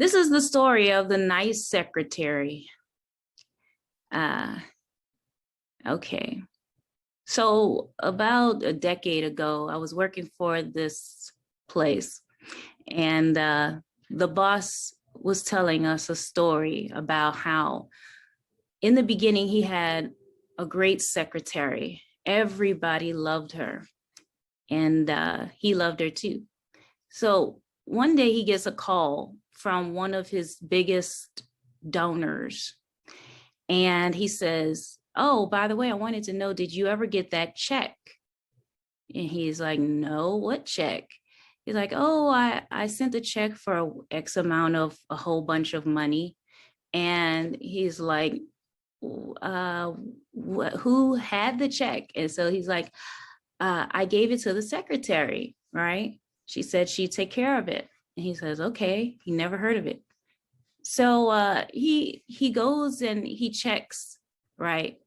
This is the story of the nice secretary. Uh, okay. So about a decade ago, I was working for this place, and the boss was telling us a story about how in the beginning he had a great secretary. Everybody loved her, and he loved her too. So one day he gets a call from one of his biggest donors, and he says, "Oh, by the way, I wanted to know, did you ever get that check?" And he's like, "No, what check?" He's like, "Oh, I sent a check for X amount of a whole bunch of money." And he's like, who had the check? And so he's like, I gave it to the secretary, right? She said she'd take care of it. And he says, okay, he never heard of it. So he goes and he checks, right,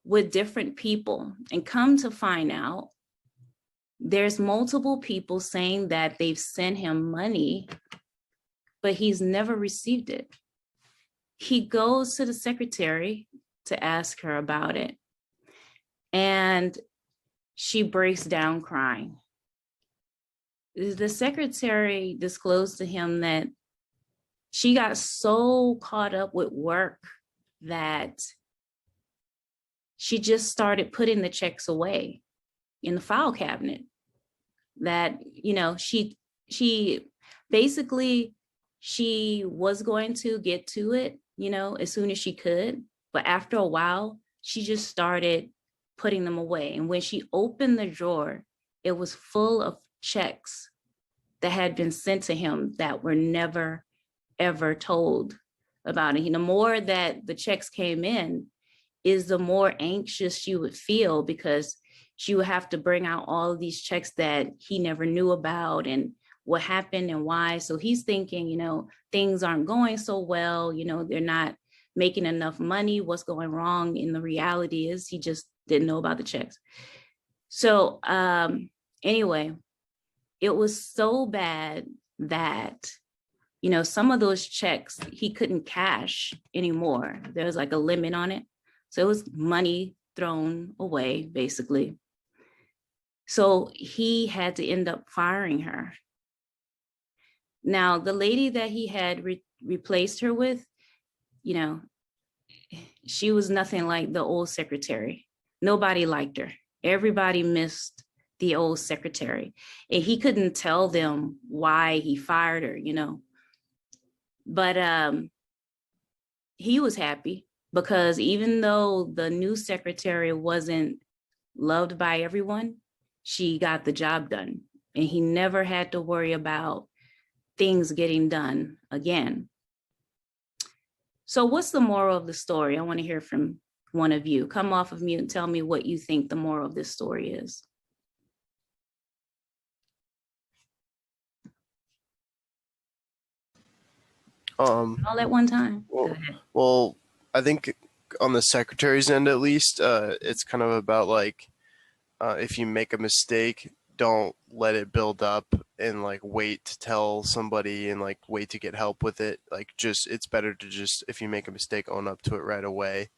with different people, and come to find out there's multiple people saying that they've sent him money, but he's never received it. He goes to the secretary to ask her about it, and she breaks down crying. The secretary disclosed to him that she got so caught up with work that she just started putting the checks away in the file cabinet. That, you know, she basically, she was going to get to it, you know, as soon as she could. But after a while, she just started putting them away. And when she opened the drawer, it was full of checks that had been sent to him that were never, ever told about it. The more that the checks came in, is the more anxious she would feel, because she would have to bring out all of these checks that he never knew about and what happened and why. So he's thinking, you know, things aren't going so well, you know, they're not making enough money. What's going wrong? And the reality is he just didn't know about the checks. So anyway, it was so bad that, you know, some of those checks he couldn't cash anymore. There was like a limit on it. So it was money thrown away, basically. So he had to end up firing her. Now, the lady that he had replaced her with, you know, she was nothing like the old secretary. Nobody liked her. Everybody missed the old secretary. And he couldn't tell them why he fired her, you know. But he was happy, because even though the new secretary wasn't loved by everyone, she got the job done. And he never had to worry about things getting done again. So what's the moral of the story? I want to hear from one of you. Come off of mute and tell me what you think the moral of this story is. All at one time. Well, I think on the secretary's end, at least, it's kind of about like, if you make a mistake, don't let it build up and like wait to tell somebody and like wait to get help with it. Like, just, it's better to just, if you make a mistake, own up to it right away,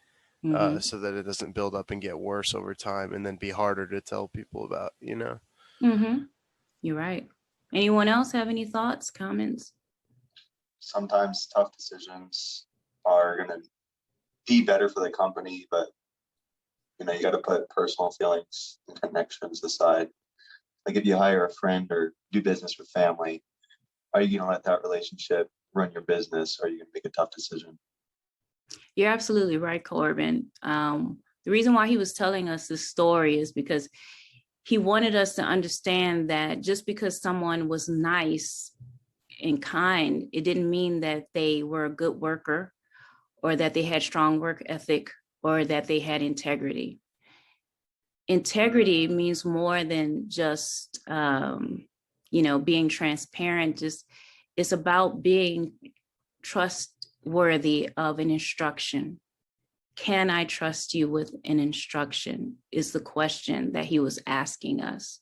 so that it doesn't build up and get worse over time and then be harder to tell people about, you know? You're right. Anyone else have any thoughts, comments? Sometimes tough decisions are going to be better for the company, but you know, you got to put personal feelings and connections aside. Like if you hire a friend or do business with family, are you going to let that relationship run your business, or are you going to make a tough decision? You're absolutely right, Corbin. The reason why he was telling us this story is because he wanted us to understand that just because someone was nice and kind, it didn't mean that they were a good worker, or that they had strong work ethic, or that they had integrity. Integrity means more than just, you know, being transparent. Just, it's about being trustworthy of an instruction. Can I trust you with an instruction? Is the question that he was asking us.